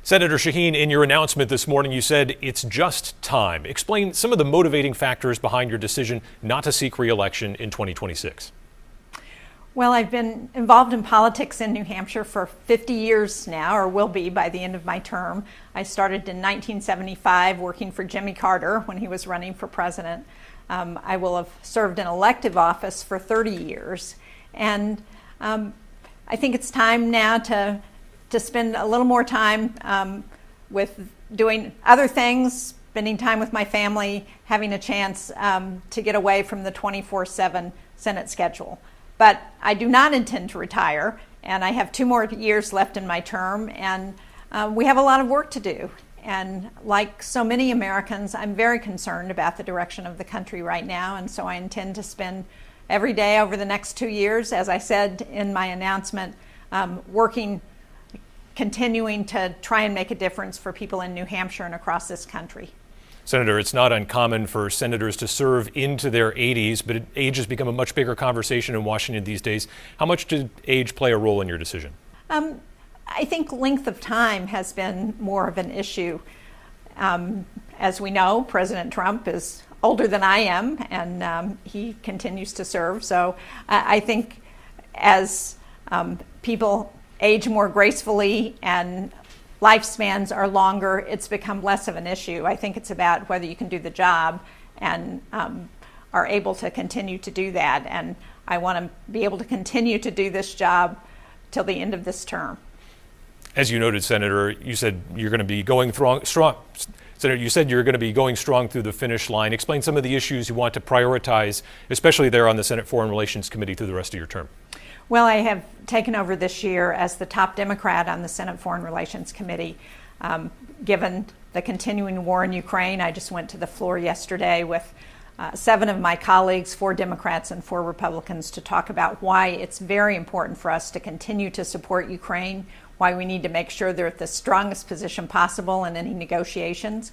Senator Shaheen, in your announcement this morning, you said it's just time. Explain some of the motivating factors behind your decision not to seek re-election in 2026. Well, I've been involved in politics in New Hampshire for 50 years now, or will be by the end of my term. I started in 1975 working for Jimmy Carter when he was running for president. I will have served in elective office for 30 years. And I think it's time now to spend a little more time with doing other things, spending time with my family, having a chance to get away from the 24/7 Senate schedule. But I do not intend to retire, and I have 2 more years left in my term, and we have a lot of work to do. And like so many Americans, I'm very concerned about the direction of the country right now, and so I intend to spend every day over the next 2 years, as I said in my announcement, continuing to try and make a difference for people in New Hampshire and across this country. Senator, it's not uncommon for senators to serve into their 80s, but age has become a much bigger conversation in Washington these days. How much did age play a role in your decision? I think length of time has been more of an issue. As we know, President Trump is older than I am, and he continues to serve. So I think as people age more gracefully and lifespans are longer, it's become less of an issue. I think it's about whether you can do the job and are able to continue to do that. And I want to be able to continue to do this job till the end of this term. As you noted, Senator, you said you're going to be going strong. Senator, you said you're going to be going strong through the finish line. Explain some of the issues you want to prioritize, especially there on the Senate Foreign Relations Committee through the rest of your term. Well, I have taken over this year as the top Democrat on the Senate Foreign Relations Committee. Given the continuing war in Ukraine, I just went to the floor yesterday with 7 of my colleagues, 4 Democrats and 4 Republicans, to talk about why it's very important for us to continue to support Ukraine, why we need to make sure they're at the strongest position possible in any negotiations,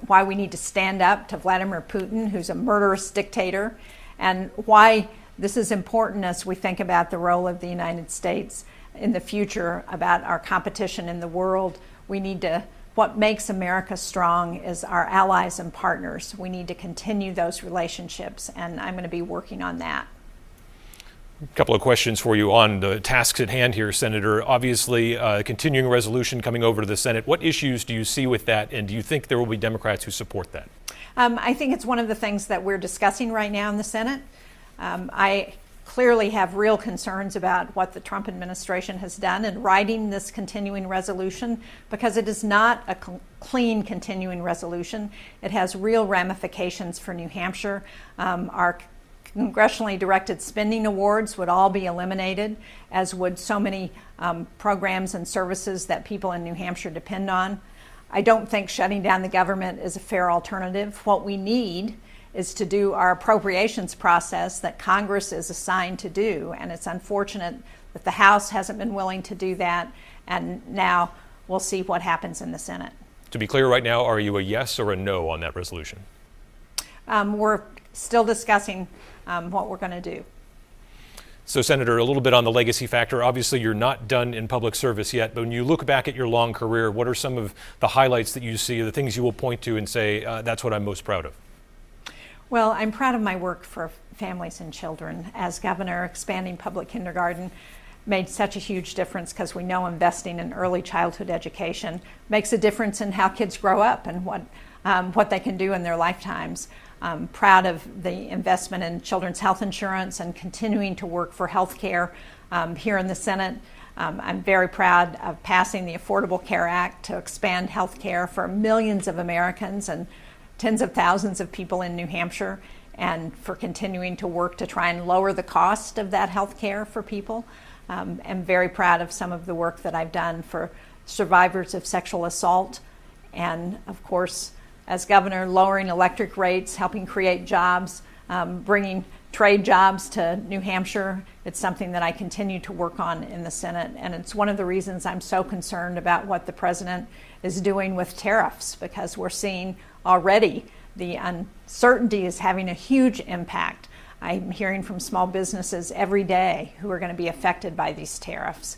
why we need to stand up to Vladimir Putin, who's a murderous dictator, and why this is important as we think about the role of the United States in the future, about our competition in the world. What makes America strong is our allies and partners. We need to continue those relationships, and I'm going to be working on that. A couple of questions for you on the tasks at hand here, Senator. Obviously, continuing resolution coming over to the Senate. What issues do you see with that, and do you think there will be Democrats who support that? I think it's one of the things that we're discussing right now in the Senate. I clearly have real concerns about what the Trump administration has done in writing this continuing resolution, because it is not a clean continuing resolution. It has real ramifications for New Hampshire. Our congressionally directed spending awards would all be eliminated, as would so many programs and services that people in New Hampshire depend on. I don't think shutting down the government is a fair alternative. What we need is to do our appropriations process that Congress is assigned to do, and it's unfortunate that the House hasn't been willing to do that, and now we'll see what happens in the Senate. To be clear right now, are you a yes or a no on that resolution? We're still discussing what we're going to do. So, Senator, a little bit on the legacy factor. Obviously, you're not done in public service yet, but when you look back at your long career, what are some of the highlights that you see, the things you will point to and say, that's what I'm most proud of? Well, I'm proud of my work for families and children. As governor, expanding public kindergarten made such a huge difference, because we know investing in early childhood education makes a difference in how kids grow up and what they can do in their lifetimes. I'm proud of the investment in children's health insurance and continuing to work for health care here in the Senate. I'm very proud of passing the Affordable Care Act to expand health care for millions of Americans and tens of thousands of people in New Hampshire, and for continuing to work to try and lower the cost of that health care for people. I'm very proud of some of the work that I've done for survivors of sexual assault, and of course, as governor, lowering electric rates, helping create jobs, bringing trade jobs to New Hampshire. It's something that I continue to work on in the Senate, and it's one of the reasons I'm so concerned about what the president is doing with tariffs, because we're seeing already the uncertainty is having a huge impact. I'm hearing from small businesses every day who are going to be affected by these tariffs.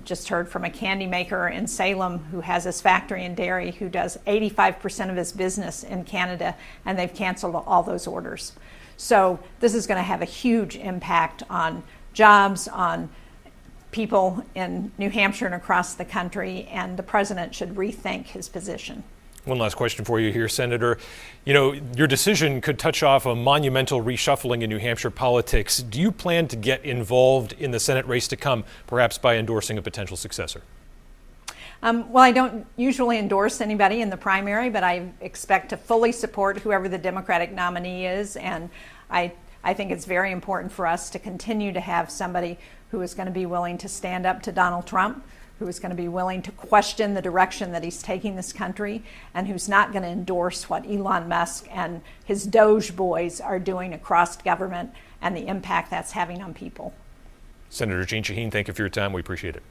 Just heard from a candy maker in Salem who has his factory in dairy who does 85% of his business in Canada, and they've canceled all those orders. So this is going to have a huge impact on jobs, on people in New Hampshire and across the country, and the president should rethink his position. One last question for you here, Senator. You know, your decision could touch off a monumental reshuffling in New Hampshire politics. Do you plan to get involved in the Senate race to come, perhaps by endorsing a potential successor? Well, I don't usually endorse anybody in the primary, but I expect to fully support whoever the Democratic nominee is. And I think it's very important for us to continue to have somebody who is going to be willing to stand up to Donald Trump, who is going to be willing to question the direction that he's taking this country, and who's not going to endorse what Elon Musk and his Doge boys are doing across government and the impact that's having on people. Senator Jeanne Shaheen, thank you for your time. We appreciate it.